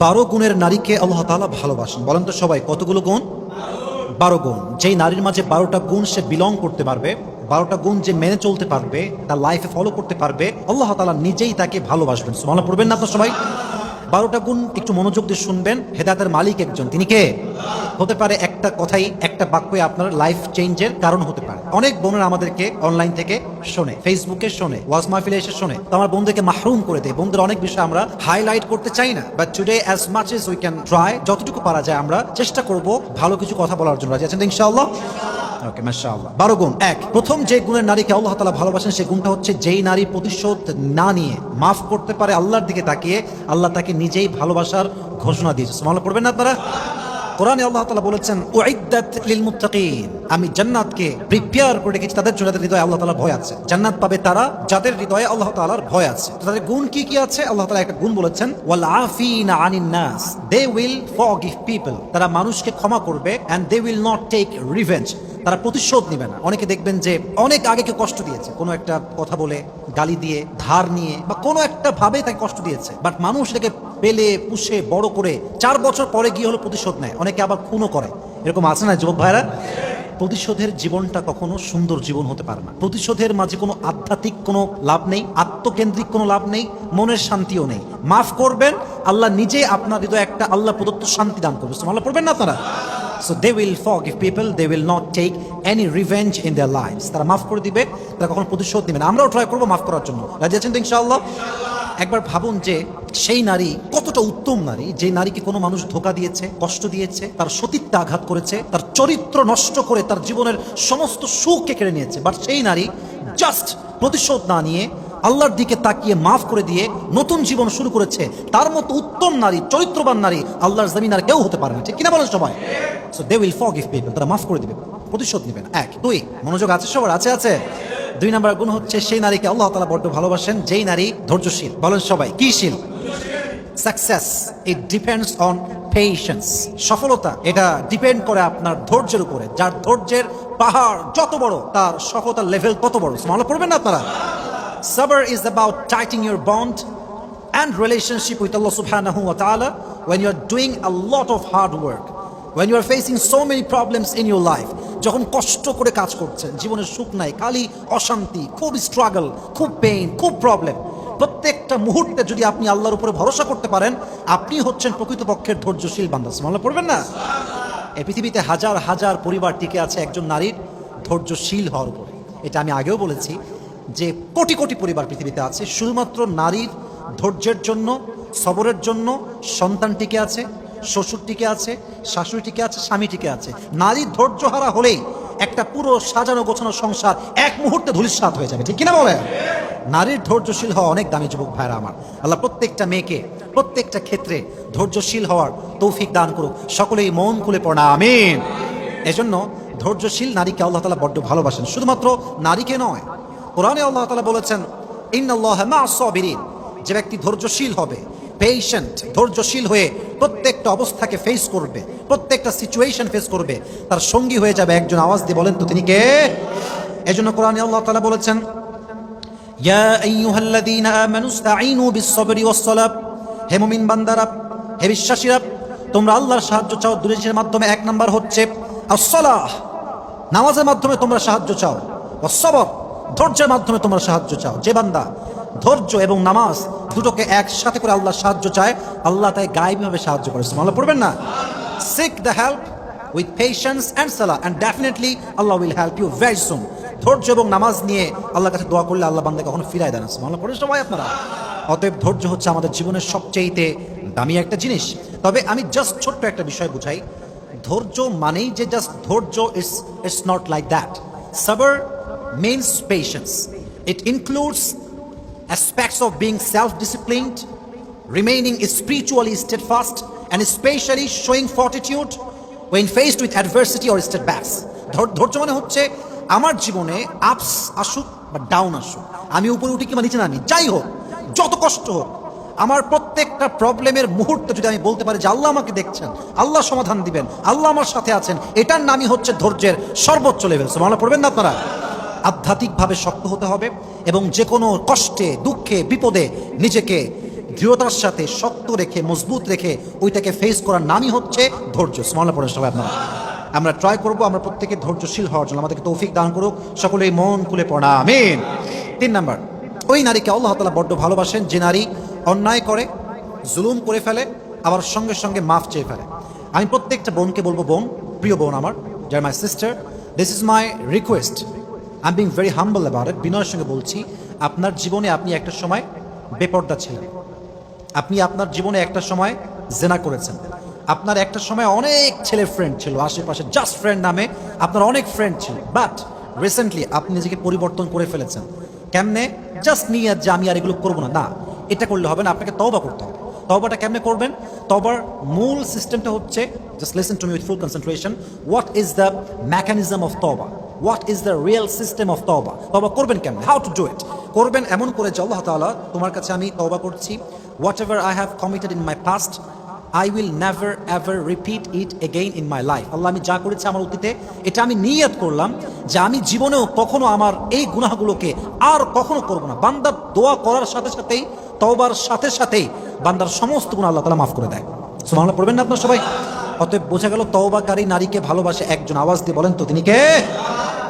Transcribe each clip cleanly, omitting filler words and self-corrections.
12 গুণের নারীকে আল্লাহ তাআলা ভালোবাসেন। বলেন তো সবাই, কতগুলো গুণ? 12 গুণ। যেই নারীর মাঝে 12টা গুণ সে বিলং করতে পারবে, 12টা গুণ যে মেনে চলতে পারবে, তার লাইফে ফলো করতে পারবে, আল্লাহ তাআলা নিজেই তাকে ভালোবাসবেন। সুবহানাল্লাহ পড়বেন না আপনারা সবাই? 12টা গুণ একটু মনোযোগ দিয়ে শুনবেন। হেদায়েতের মালিক একজন, তিনি কে? হতে পারে একটা কথাই, একটা বাক্যই আপনার লাইফ চেঞ্জের কারণ হতে পারে। অনেক বোনেরা আমাদেরকে অনলাইন থেকে শোনে, ফেসবুকে শোনে, ওয়াজ মাহফিলে এসে শোনে, তো আমার বন্ধুকে মাহরুম করে দেয়। বন্ধুদের অনেক বিষয় আমরা হাইলাইট করতে চাই না, but today as much as we can try, যতটুকু পারা যায় আমরা চেষ্টা করব ভালো কিছু কথা বলার জন্য। রাজি আছেন তো ইনশাআল্লাহ? ওকে, মাশাআল্লাহ। 12 গুণ। এক, প্রথম যে গুণের নারীকে আল্লাহ তাআলা ভালোবাসেন সেই গুণটা হচ্ছে, যেই নারী প্রতিশোধ না নিয়ে মাফ করতে পারে আল্লাহর দিকে তাকিয়ে, আল্লাহ তাকে নিজেই ভালোবাসার ঘোষণা দিয়েছে। সুবহানাল্লাহ পড়বেন না আপনারা? কোরআনে আল্লাহ তাআলা বলেছেন, উইদ্দাত লিল মুত্তাকিন, আমি জান্নাতকে প্রিপেয়ার করে রেখেছি তাদের জন্য যাদের হৃদয়ে আল্লাহ তাআলার ভয় আছে। জান্নাত পাবে তারা যাদের হৃদয়ে আল্লাহ তাআলার ভয় আছে। তাদের গুণ কি কি আছে? আল্লাহ তাআলা একটা গুণ বলেছেন, ওয়াল আফিনা আনিন নাস, দে উইল ফরগিভ পিপল, তারা মানুষকে ক্ষমা করবে, and they will not take revenge, তারা প্রতিশোধ নেবে না। অনেকে দেখবেন যে অনেক আগে কেউ কষ্ট দিয়েছে, কোনো একটা কথা বলে, গালি দিয়ে, ধার নিয়ে, বা কোনো একটা ভাবে তাকে কষ্ট দিয়েছে, বাট মানুষ এটাকে পেলে পুষে বড় করে 4 বছর পরে গিয়ে হলো প্রতিশোধ নেয়। অনেকে আবার খুনও করে। এরকম আছে না যুবক ভাইরা? প্রতিশোধের জীবনটা কখনো সুন্দর জীবন হতে পারে না। প্রতিশোধের মাঝে কোনো আধ্যাত্মিক কোনো লাভ নেই, আত্মকেন্দ্রিক কোনো লাভ নেই, মনের শান্তিও নেই। মাফ করবেন, আল্লাহ নিজে আপনার হৃদয়ে একটা আল্লাহ প্রদত্ত শান্তি দান করবে। সুবহানাল্লাহ পড়বেন না আপনারা? So they will forgive people, they will not take any revenge in their lives. তারা মাফ করে দিবে, তারা কখনো প্রতিশোধ নেবে না। আমরাও ট্রাই করবো মাফ করার জন্য। রাজি আছেন তো ইনশাআল্লাহ? একবার ভাবুন যে সেই নারী কতটা উত্তম নারী, যে নারীকে কোনো মানুষ ধোঁকা দিয়েছে, কষ্ট দিয়েছে, তার সতীত্বে আঘাত করেছে, তার চরিত্র নষ্ট করে তার জীবনের সমস্ত সুখকে কেড়ে নিয়েছে, বাট সেই নারী জাস্ট প্রতিশোধ না নিয়ে আল্লাহর দিকে তাকিয়ে মাফ করে দিয়ে নতুন জীবন শুরু করেছে। তার মতো উত্তম নারী, চরিত্রবান নারী আল্লাহর জমিন আর কেউ হতে পারে না। ঠিক কিনা বলেন সবাই? So they will forgive people, তারা মাফ করে দিবে, প্রতিশোধ নেবে না। এক। দুই, মনোযোগ আছে সবার? আছে আছে। 2 নম্বর গুণ হচ্ছে, সেই নারীকে আল্লাহ তাআলা বড্ড ভালোবাসেন যেই নারী ধৈর্যশীল। বলেন সবাই, কি শীল? Success it depends on patience. সফলতা এটা ডিপেন্ড করে আপনার ধৈর্যের উপরে। যার ধৈর্যের পাহাড় যত বড়, তার সফলতার লেভেল তত বড়। সুবহানাল্লাহ পড়বেন না আপনারা? Sabr is about tightening your bond and relationship with Allah subhanahu wa ta'ala when you are doing a lot of hard work, when you are facing so many problems in your life. যখন কষ্ট করে কাজ করছেন, জীবনের সুখ নাই, খালি অশান্তি, খুব স্ট্রাগল, খুব পেইন, খুব প্রবলেম, প্রত্যেকটা মুহূর্তে যদি আপনি আল্লাহর উপরে ভরসা করতে পারেন, আপনি হচ্ছেন প্রকৃতপক্ষের ধৈর্যশীল বান্দা। সুবহানাল্লাহ পড়বেন না? এই পৃথিবীতে হাজার হাজার পরিবার টিকে আছে একজন নারীর ধৈর্যশীল হওয়ার উপরে। এটা আমি আগেও বলেছি যে কোটি কোটি পরিবার পৃথিবীতে আছে শুধুমাত্র নারীর ধৈর্যের জন্য, সবরের জন্য সন্তান টিকে আছে, শ্বশুর টিকে আছে, শাশুড়ি টিকে আছে, স্বামী টিকে আছে। নারীর ধৈর্যহারা হলেই একটা পুরো সাজানো গোছানো সংসার এক মুহূর্তে ধূলিসাৎ হয়ে যাবে। ঠিক কিনা বলে? নারীর ধৈর্যশীল হওয়া অনেক দামি যুবক ভাইরা আমার। আল্লাহ প্রত্যেকটা মেয়েকে প্রত্যেকটা ক্ষেত্রে ধৈর্যশীল হওয়ার তৌফিক দান করুক। সকলেই মন খুলে পড়া আমিন। এজন্য ধৈর্যশীল নারীকে আল্লাহ তাআলা বড্ড ভালোবাসেন। শুধুমাত্র নারীকে নয়, কোরআনে আল্লাহ তাআলা বলেছেন, ইন্নাল্লাহা মা'আস সাবিরিন, যে ব্যক্তি ধৈর্যশীল হবে, পেশেন্ট, ধৈর্যশীল হয়ে প্রত্যেকটা অবস্থাকে ফেস করবে, প্রত্যেকটা সিচুয়েশন ফেস করবে, তার সঙ্গী হয়ে যাবে একজন। আওয়াজ দিয়ে বলেন তো তিনি কে? এজন্য কোরআনে আল্লাহ তাআলা বলেছেন, ইয়া আইয়ুহাল্লাযীনা আমানু ইসতাঈনু বিস-সাবরি ওয়াস-সালাহ, হে মুমিন বান্দারা, হে বিশ্বাসীরা, তোমরা আল্লাহর সাহায্য চাও দুই জিনিসের মাধ্যমে। 1 নাম্বার হচ্ছে আস-সালাহ, নামাজের মাধ্যমে তোমরা সাহায্য চাও। ওয়াস-সাবর, ধৈর্যের মাধ্যমে তোমরা সাহায্য চাও। যে বান্দা ধৈর্য এবং নামাজ দুটোকে একসাথে করে আল্লাহ সাহায্য চায়, আল্লাহ তাই গায়েবীভাবে সাহায্য করে। সুবহানাল্লাহ পড়বেন না? Seek the help with patience and সালাহ and definitely Allah will help you very soon. ধৈর্য এবং নামাজ নিয়ে আল্লাহর কাছে দোয়া করলে আল্লাহ বান্দাকে কখনো ফিরায় দেন। সুবহানাল্লাহ পড়েন সবাই আপনারা? অতএব ধৈর্য হচ্ছে আমাদের জীবনের সবচেয়ে দামি একটা জিনিস। তবে আমি জাস্ট ছোট্ট একটা বিষয় বুঝাই, ধৈর্য মানেই যে জাস্ট ধৈর্য, ইটস নট লাইক দ্যাট। সাবর means patience. It includes aspects of being self-disciplined, remaining spiritually steadfast, and especially showing fortitude when faced with adversity or setbacks. ধৈর্য মানে হচ্ছে আমার জীবনে আপস আসুক বা ডাউন আসুক, আমি উপরে উঠি কিংবা নিচে নামি, যাই হোক, যত কষ্ট হোক, আমার প্রত্যেকটা প্রবলেমের মুহূর্তে যদি আমি বলতে পারি যে আল্লাহ আমাকে দেখছেন, আল্লাহ সমাধান দিবেন, আল্লাহ আমার সাথে আছেন, এটার নামই হচ্ছে ধৈর্যের সর্বোচ্চ লেভেল। সুবহানাল্লাহ পড়বেন না আপনারা? আধ্যাত্মিকভাবে শক্ত হতে হবে এবং যে কোনো কষ্টে, দুঃখে, বিপদে নিজেকে দৃঢ়তার সাথে শক্ত রেখে মজবুত রেখে ওইটাকে ফেস করার নামই হচ্ছে ধৈর্য। সুবহানাল্লাহ পড়েন সবাই আপনারা। আমরা ট্রাই করব আমরা প্রত্যেকে ধৈর্যশীল হওয়ার জন্য, আমাদেরকে তৌফিক দান করুক, সকলেই মন খুলে পড়া আমিন। 3 নাম্বার, ওই নারীকে আল্লাহ তাআলা বড্ড ভালোবাসেন যে নারী অন্যায় করে, জুলুম করে ফেলে, আবার সঙ্গে সঙ্গে মাফ চেয়ে ফেলে। আমি প্রত্যেকটা বোনকে বলবো, বোন, প্রিয় বোন আমার, যার my sister, this is my request, I am being very humble about it, বিনয়ের সঙ্গে বলছি, আপনার জীবনে আপনি একটা সময় বেপর্দা ছিলেন, আপনি আপনার জীবনে একটা সময় জেনা করেছেন, আপনার একটা সময় অনেক ছেলে ফ্রেন্ড ছিল আশেপাশে, জাস্ট ফ্রেন্ড নামে আপনার অনেক ফ্রেন্ড ছিল, বাট রিসেন্টলি আপনি নিজেকে পরিবর্তন করে ফেলেছেন। কেমনে? জাস্ট নিয়ে যে আমি আর এগুলো করবো না, না, এটা করলে হবে না, আপনাকে তওবা করতে হবে। তওবাটা কেমনে করবেন? তওবার মূল সিস্টেমটা হচ্ছে, just listen to me with full concentration, what is the mechanism of তওবা, what is the real system of তওবা। তওবা করবেন কেমনে? How to do it? করবেন এমন করে যে আল্লাহ তাআলা, তোমার কাছে আমি তওবা করছি, whatever I have committed in my past, I will never ever repeat it again in my life. আল্লাহ, আমি যা করেছি আমার অতীতে, এটা আমি নিয়ত করলাম যে আমি জীবনেও কখনো আমার এই গুনাহগুলোকে আর কখনো করবো না। বান্দার দোয়া করার সাথে সাথেই, তওবার সাথে সাথেই বান্দার সমস্ত গুনাহ আল্লাহ তাআলা মাফ করে দেয়। সুবহানাল্লাহ পড়বেন না আপনারা সবাই? অতএব বোঝা গেল তওবাকারী নারীকে ভালোবাসে একজন, আওয়াজ দিয়ে বলেন তো তিনি কে?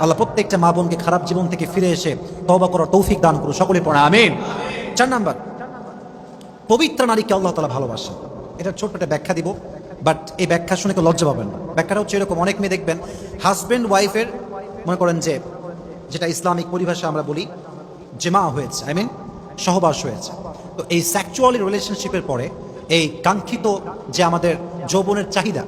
আল্লাহ প্রত্যেকটা মা বোনকে খারাপ জীবন থেকে ফিরে এসে তওবা করার তৌফিক দান করুন, সকলে পড়ে আমিন। 4 নাম্বার, পবিত্র নারীকে আল্লাহ তাআলা ভালোবাসেন। এটা ছোট্ট একটা ব্যাখ্যা দিব, বাট এই ব্যাখ্যা শুনে কেউ লজ্জা পাবেন না। ব্যাখ্যাটা হচ্ছে এরকম, অনেক মেয়ে দেখবেন হাজব্যান্ড ওয়াইফের, মনে করেন যে যেটা ইসলামিক পরিভাষা আমরা বলি জেমা হয়েছে, আই মিন সহবাস হয়েছে, তো এই সেক্সুয়াল রিলেশনশিপের পরে এই কাঙ্ক্ষিত যে আমাদের যৌবনের চাহিদা,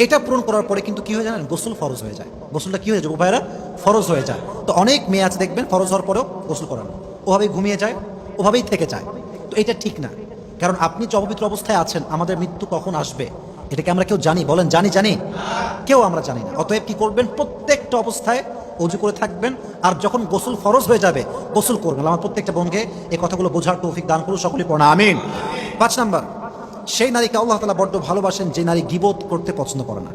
এটা পূরণ করার পরে কিন্তু কি হয়ে যায়? গোসল ফরজ হয়ে যায়। গোসলটা কি হয়ে যায় ভাইরা? ফরজ হয়ে যায়। তো অনেক মেয়ে আছে দেখবেন ফরজ হওয়ার পরেও গোসল করেন, ওভাবেই ঘুমিয়ে যায়, ওভাবেই থেকে যায়। তো এটা ঠিক না, কারণ আপনি যে অপবিত্র অবস্থায় আছেন, আমাদের মৃত্যু কখন আসবে এটাকে আমরা কেউ জানি? বলেন, জানি? কেউ আমরা জানি না। অতএব কি করবেন? প্রত্যেকটা অবস্থায় অজু করে থাকবেন, আর যখন গোসল ফরজ হয়ে যাবে গোসল করবেন। আমার প্রত্যেকটা বোনকে এই কথাগুলো বোঝার তৌফিক দান করুন, সকলে পড়া আমিন। 5 নাম্বার, সেই নারীকে আল্লাহ তাআলা বড্ড ভালোবাসেন যে নারী গীবত করতে পছন্দ করে না।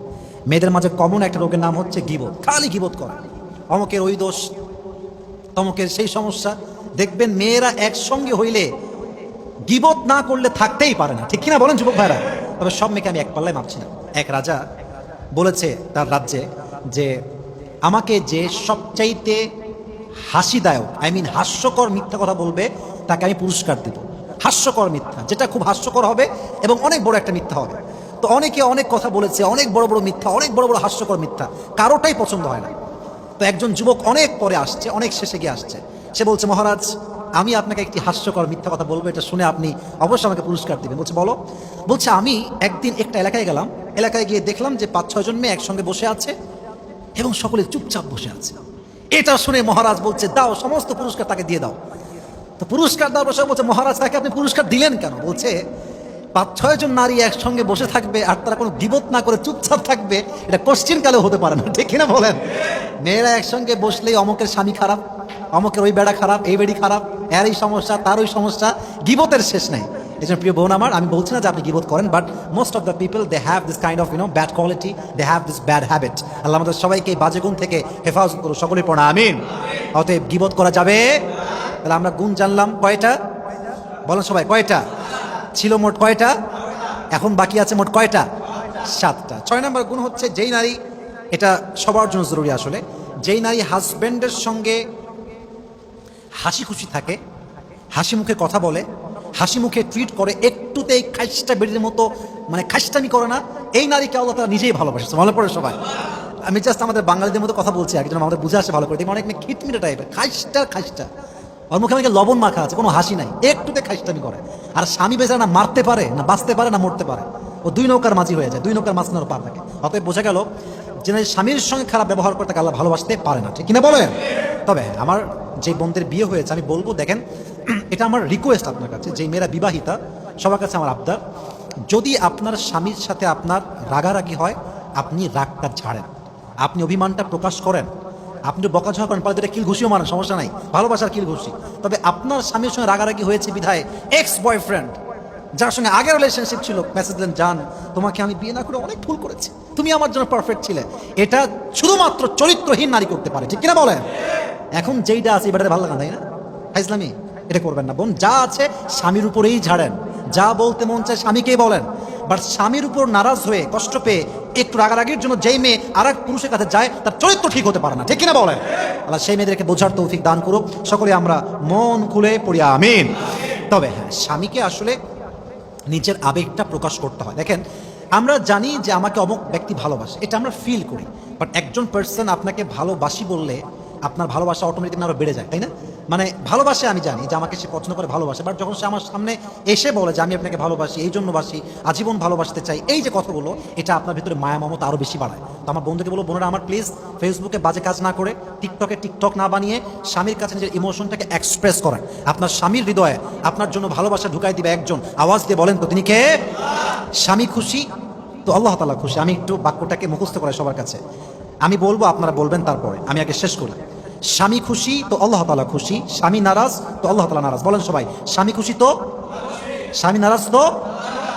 মেয়েদের মাঝে কমন একটা রোগের নাম হচ্ছে গীবত, খালি গীবত করা, অমুকের ওই দোষ, তমুকের সেই সমস্যা। দেখবেন মেয়েরা একসঙ্গে হইলে গীবত না করলে থাকতেই পারে না, ঠিক কিনা বলেন যুবক ভাইরা? তবে সব মেয়েকে আমি এক পাল্লায় মাপছি না। এক রাজা বলেছে তার রাজ্যে যে আমাকে যে সবচাইতে হাসিদায়ক, আই মিন হাস্যকর মিথ্যা কথা বলবে তাকে আমি পুরস্কার দিব। হাস্যকর মিথ্যা, যেটা খুব হাস্যকর হবে এবং অনেক বড় একটা মিথ্যা হবে। তো অনেকে অনেক কথা বলেছে, অনেক বড় বড় মিথ্যা, অনেক বড় বড় হাস্যকর মিথ্যা, কারোটাই পছন্দ হয় না। তো একজন যুবক অনেক পরে আসছে, অনেক শেষে গিয়ে আসছে, সে বলছে, মহারাজ আমি আপনাকে একটি হাস্যকর মিথ্যা কথা বলবো, এটা শুনে আপনি অবশ্যই আমাকে পুরস্কার দিবেন। বলছে, বলো। বলছে, আমি একদিন একটা এলাকায় গেলাম, এলাকায় গিয়ে দেখলাম যে 5-6 জন মেয়ে একসঙ্গে বসে আছে এবং সকলে চুপচাপ বসে আছে। এটা শুনে মহারাজ বলছে, দাও, সমস্ত পুরস্কার তাকে দিয়ে দাও। তো পুরস্কার দেওয়ার বসে বলছে, মহারাজ তাকে আপনি পুরস্কার দিলেন কেন? বলছে, 5-6 জন নারী একসঙ্গে বসে থাকবে আর তারা কোনো গীবত না করে চুপচাপ থাকবে, এটা কোশ্চিন কালেও হতে পারে না, ঠিক কিনা বলেন? মেয়েরা একসঙ্গে বসলেই অমুকের স্বামী খারাপ, অমুকের ওই বেড়া খারাপ, এই বেড়ি খারাপ, এর এই সমস্যা, তার ওই সমস্যা, গীবতের শেষ নাই। এই জন্য প্রিয় বোন আমার, আমি বলছি না যে আপনি গীবত করেন, but most of the people they have this kind of bad quality, they have this bad habit. আল্লাহ আমাদের সবাইকে এই বাজে গুণ থেকে হেফাজত করুন, সকলে পড়া আমিন। অতএব গীবত করা যাবে। তাহলে আমরা গুণ জানলাম কয়টা? বলেন সবাই, কয়টা ছিল মোট? কয়টা? এখন বাকি আছে মোট কয়টা? 7টা। 6 নম্বর গুণ হচ্ছে, যেই নারী, এটা সবার জন্য জরুরি আসলে, যেই নারী হাজব্যান্ডের সঙ্গে হাসি খুশি থাকে, হাসি মুখে কথা বলে, হাসি মুখে ট্রিট করে, একটুতেই খাইস্টা বেড়ির মতো মানে খাইস্টামি করে না, এই নারীকে আল্লাহ তাআলা নিজেই ভালোবাসে। ভালো পড়ে সবাই। আমি জাস্ট আমাদের বাঙালিদের মতো কথা বলছি, একজন আমাদের বুঝে আসে ভালো করে। দেখি অনেক মেয়ে খিটমিটা টাইপের, খাইস্টা, ওর মুখে আমাকে লবণ মাখা আছে, কোনো হাসি নাই, একটুতে খাইস্টামি করে। আর স্বামী বেচারা না মারতে পারে, না বাঁচতে পারে, না মরতে পারে, ও 2 নৌকার মাঝি হয়ে যায়, 2 নৌকার মাঝখানে পার থাকে। অতএব বোঝা গেল যে স্বামীর সঙ্গে খারাপ ব্যবহার করে তাকে আল্লাহ ভালোবাসতে পারে না, ঠিক কিনা বলেন? তবে আমার যে বোনদের বিয়ে হয়েছে আমি বলবো, দেখেন, এটা আমার রিকোয়েস্ট আপনার কাছে, যে মেয়েরা বিবাহিতা, সবার কাছে আমার আবদার, যদি আপনার স্বামীর সাথে আপনার রাগারাগি হয়, আপনি রাগটা ঝাড়েন, আপনি অভিমানটা প্রকাশ করেন, আপনি বকাঝকা করেন, পারে দুটা কিল ঘুষিও মারেন, সমস্যা নাই, ভালোবাসার কিল ঘুষি। তবে আপনার স্বামীর সঙ্গে রাগারাগি হয়েছে বিধায় এক্স বয়ফ্রেন্ড যার সঙ্গে আগের রিলেশনশিপ ছিল, মেসেজ দেন, জান তোমাকে আমি বিয়ে না করে অনেক ভুল করেছি, তুমি আমার জন্য পারফেক্ট ছিলে, এটা শুধুমাত্র চরিত্রহীন নারী করতে পারে, ঠিক কিনা বলেন? এখন যেইটা আছে এবারে ভালো লাগা, তাই না? ইসলামী এটা করবেন না বোন, যা আছে স্বামীর উপরেই ঝাড়েন, যা বলতে মন চায় স্বামীকেই বলেন। বাট স্বামীর উপর নারাজ হয়ে কষ্ট পেয়ে একটু রাগারাগির জন্য যেই মেয়ে আর এক পুরুষের কাছে যায় তার চরিত্র ঠিক হতে পারে না, ঠিক কিনা বলেন? আল্লাহ সেই মেয়েদেরকে বোঝার তৌফিক দান করুক। সকলে আমরা মন খুলে পড়ি আমিন। তবে হ্যাঁ, স্বামীকে আসলে নিজের আবেগটা প্রকাশ করতে হয়। দেখেন, আমরা জানি যে আমাকে অমুক ব্যক্তি ভালোবাসে, এটা আমরা ফিল করি। বাট একজন পার্সন আপনাকে ভালোবাসি বললে আপনার ভালোবাসা অটোমেটিক আরো বেড়ে যায়, তাই না? মানে ভালোবাসে, আমি জানি যে আমাকে সে পছন্দ করে, ভালোবাসে, বাট যখন সে আমার সামনে এসে বলে যে আমি আপনাকে ভালোবাসি, এই জন্য বাসি, আজীবন ভালোবাসতে চাই, এই যে কথাগুলো, এটা আপনার ভিতরে মায়া মমতা আরো বেশি বাড়ায়। তো আমার বন্ধুকে বলবো, বোনেরা আমার প্লিজ ফেসবুকে বাজে কাজ না করে, টিকটকে টিকটক না বানিয়ে স্বামীর কাছে নিজের ইমোশনটাকে এক্সপ্রেস করেন। আপনার স্বামীর হৃদয়ে আপনার জন্য ভালোবাসা ঢুকাই দিবে একজন, আওয়াজ দিয়ে বলেন তো তিনি কে? স্বামী খুশি তো আল্লাহ তাআলা খুশি। আমি একটু বাক্যটাকে মুখস্থ করাই সবার কাছে, আমি বলবো আপনারা বলবেন, তারপরে আমি আগে শেষ করি। স্বামী খুশি তো আল্লাহ তাআলা খুশি, স্বামী নারাজ তো আল্লাহ তাআলা নারাজ। বলেন সবাই, স্বামী খুশি তো, স্বামী নারাজ তো।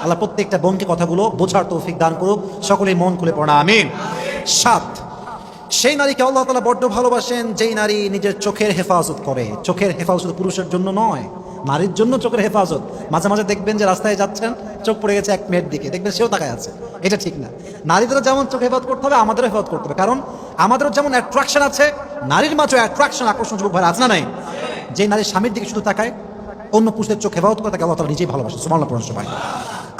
আল্লাহ প্রত্যেকটা বোনকে কথাগুলো বোঝার তৌফিক দান করুক। সকলেই মন খুলে পড়া আমিন। 7, সেই নারীকে আল্লাহ তাআলা বড্ড ভালোবাসেন যেই নারী নিজের চোখের হেফাজত করে। চোখের হেফাজত পুরুষের জন্য নয়, নারীর জন্য চোখের হেফাজত। মাঝে মাঝে দেখবেন যে রাস্তায় যাচ্ছেন, চোখ পড়ে গেছে এক মেয়ের দিকে, দেখবেন সেও তাকায় আছে, এটা ঠিক না। নারীদেরও যেমন চোখ হেফাজত করতে হবে, আমাদেরও হেফাজত করতে হবে। কারণ আমাদেরও যেমন অ্যাট্রাকশন আছে, নারীর মাঝে অ্যাট্রাকশন, আকর্ষণ যুবক ভাই আছে না নাই? যে নারী স্বামীর দিকে শুধু তাকায়, অন্য পুরুষের চোখ হেফাজত করে, তাকে আল্লাহ তাআলা নিজেই ভালোবাসেন। সুবহানাল্লাহ পড়ুন সবাই।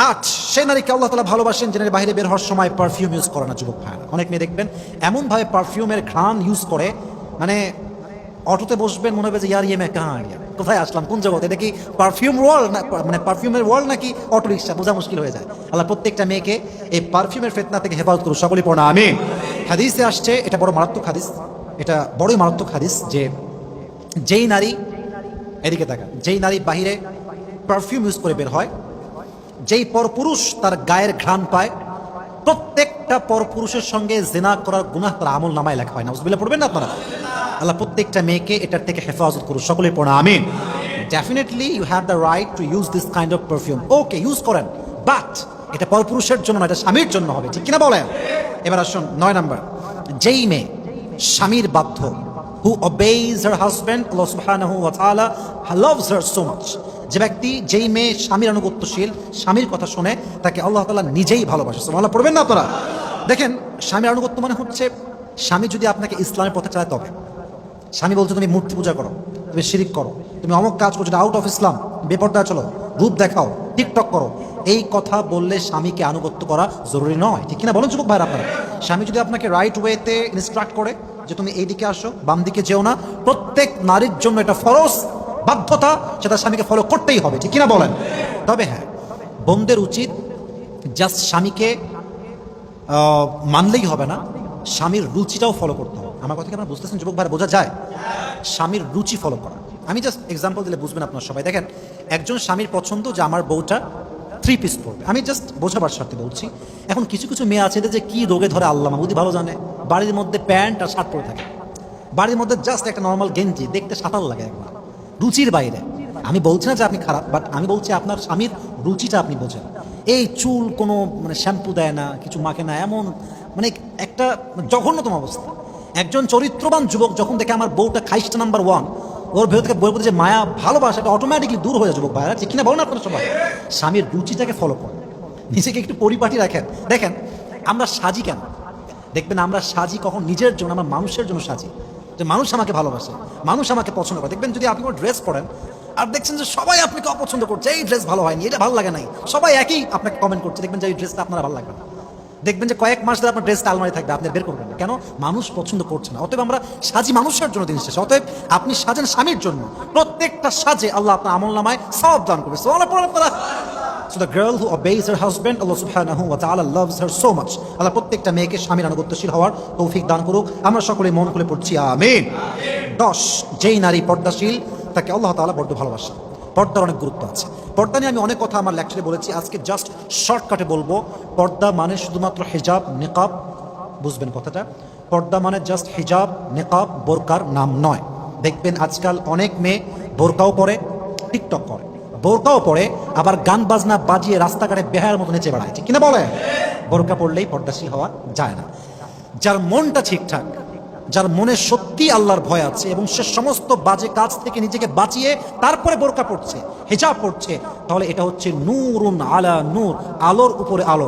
8, সেই নারীকে আল্লাহ তাআলা ভালোবাসেন যে নারী বাইরে বের হওয়ার সময় পারফিউম ইউজ করে না। যুবক ভাই, অনেক মেয়ে দেখবেন এমনভাবে পারফিউমের ঘ্রাণ ইউজ করে, মানে অটোতে বসবেন মনে হবে যে ইয়ার ইয়ে মে কাহা গিয়া, কোথায় আসলাম, কোন জগৎ, এটা কি পারফিউম ওয়ার্ল্ড না, মানে পারফিউমের ওয়ার্ল্ড নাকি অটো রিক্সা, বোঝা মুশকিল হয়ে যায়। আল্লাহ প্রত্যেকটা মেয়েকে এই পারফিউমের ফিতনা থেকে হেফাজত করুন। সকলেই পড়া আমিন। হাদিসে আসছে, এটা বড় মারাত্মক হাদিস, এটা বড়ই মারাত্মক হাদিস, যে যেই নারী, এদিকে তাকান, যেই নারী বাহিরে পারফিউম ইউজ করে বের হয়, যেই পরপুরুষ তার গায়ের ঘ্রাণ পায়, প্রত্যেকটা পরপুরুষের সঙ্গে জিনা করার গুনাহ তার আমল নামায় লেখা হয়। নাউজুবিল্লাহ পড়বেন না আপনারা? আল্লাহ প্রত্যেকটা মেয়েকে এটার থেকে হেফাজত করুন। সকলেই পড়া আমিন। Definitely you have the right to use this kind of perfume, okay use করেন, বাট এটা পরপুরুষের জন্য না, এটা স্বামীর জন্য হবে, ঠিক কিনা বলেন? এবার আসুন 9 নম্বর, যেই মেয়ে স্বামীর বাধ্য, who obeys her husband, Allah subhanahu wa ta'ala loves her so much, যে ব্যক্তি, যেই মেয়ে স্বামীর আনুগত্যশীল, স্বামীর কথা শুনে, তাকে আল্লাহ তাআলা নিজেই ভালোবাসে। সুবহানাল্লাহ পড়বেন না আপনারা? দেখেন, স্বামীর আনুগত্য মানে হচ্ছে, স্বামী যদি আপনাকে ইসলামের পথে চালায়, তবে স্বামী বলছে তুমি মূর্তি পূজা করো, তুমি শিরিক করো, তুমি অমুক কাজ করছো, আউট অফ ইসলাম, বেপরদা চলো, রূপ দেখাও, টিকটক করো, এই কথা বললে স্বামীকে আনুগত্য করা জরুরি নয়, ঠিক কিনা বলেন যুবক ভাইরা আপনারা? স্বামী যদি আপনাকে রাইট ওয়েতে ইনস্ট্রাক্ট করে যে তুমি এই দিকে আসো, বাম দিকে যেও না, প্রত্যেক নারীর জন্য এটা ফরজ বাধ্যতা, সেটা স্বামীকে ফলো করতেই হবে, ঠিক কিনা বলেন? তবে হ্যাঁ, বোনদের উচিত জাস্ট স্বামীকে মানলেই হবে না, স্বামীর রুচিটাও ফলো করতে হবে। আমার কথা কি আপনারা বুঝতেছেন যুবক ভাই? বোঝা যায়? স্বামীর রুচি ফলো করা, আমি জাস্ট এক্সাম্পল দিলে বুঝবেন আপনারা সবাই। দেখেন, একজন স্বামীর পছন্দ যে আমার বউটা 3 পিস পরবে, আমি জাস্ট বোঝাবার স্বার্থে বলছি। এখন কিছু কিছু মেয়ে আছে যে কি রোগে ধরে আল্লাহ মাহবুদি ভালো জানে, বাড়ির মধ্যে প্যান্ট আর শার্ট পরে থাকে, বাড়ির মধ্যে জাস্ট একটা নর্মাল গেঞ্জি, দেখতে সাঁতার লাগে একবার, রুচির বাইরে। আমি বলছি না যে আপনি খারাপ, বাট আমি বলছি আপনার স্বামীর রুচিটা আপনি বোঝেন। এই চুল কোনো মানে শ্যাম্পু দেয় না, কিছু মাখে না, এমন মানে একটা জঘন্যতম অবস্থা। একজন চরিত্রবান যুবক যখন দেখে আমার বউটা খাইস্টা নাম্বার 1, ওর ভেতর থেকে বইয়ের প্রতি যে মায়া ভালোবাসা, এটা অটোমেটিকলি দূর হয়ে যায় যুবক ভাইরা, ঠিক কিনা বলেন আপনারা সবাই? স্বামীর রুচিটাকে ফলো করেন, নিজেকে একটু পরিপাটি রাখেন। দেখেন, আমরা সাজি কেন? দেখবেন আমরা সাজি কখন? নিজের জন্য, আমরা মানুষের জন্য সাজি, যে মানুষ আমাকে ভালোবাসে, মানুষ আমাকে পছন্দ করে। দেখবেন যদি আপনি কোনো ড্রেস পরেন আর দেখছেন যে সবাই আপনাকে অপছন্দ করছে, এই ড্রেস ভালো হয়নি, এটা ভালো লাগে নাই, সবাই একই আপনাকে কমেন্ট করছে, দেখবেন যে এই ড্রেসটা আপনারা ভালো লাগবে না। দেখবেন যে কয়েক মাস ধরে আপনার ড্রেসটা আলমারি থাকবে, আপনি বের করবেন না, কেন? মানুষ পছন্দ করছে না। অতএব আমরা সাজি মানুষের জন্য দিন শেষে, অতএব আপনি সাজেন স্বামীর জন্য। প্রত্যেকটা সাজে আল্লাহ আপনার আমল নামায় সওয়াব দান করবে। So the girl who obeys her husband, Allah subhanahu wa ta'ala loves her so much. আল্লাহ প্রত্যেকটা মেয়েকে স্বামীর আনুগত্যশীল হওয়ার তৌফিক দান করুক। আমরা সকলে মন খুলে পড়ছি আমিন। 10, যেই নারী পর্দাশীল, তাকে আল্লাহ তাআলা বড্ড ভালোবাসেন। পর্দার অনেক গুরুত্ব আছে। পর্দা নিয়ে আমি অনেক কথা আমার লেকচারে বলেছি, আজকে জাস্ট শর্টকাটে বলবো। পর্দা মানে শুধুমাত্র হিজাব, নিকাব, বুঝবেন কথাটা? পর্দা মানে জাস্ট হিজাব, নিকাব, বোরকার নাম নয়। দেখবেন আজকাল অনেক মেয়ে বোরকাও পরে, টিকটক করে, বোরকাও পরে, আবার গান বাজনা বাজিয়ে রাস্তাঘাটে বেহায়ার মতো নেচে বেড়ায়, ঠিক কিনা বলে? বোরকা পড়লেই পর্দাশীল হওয়া যায় না। যার মনটা ঠিকঠাক, যার মনে সত্যি আল্লাহর ভয় আছে এবং সে সমস্ত বাজে কাজ থেকে নিজেকে বাঁচিয়ে তারপরে বোরকা পড়ছে, হিজাব পড়ছে, তাহলে এটা হচ্ছে নূরুন আলা নূর, আলোর উপরে আলো।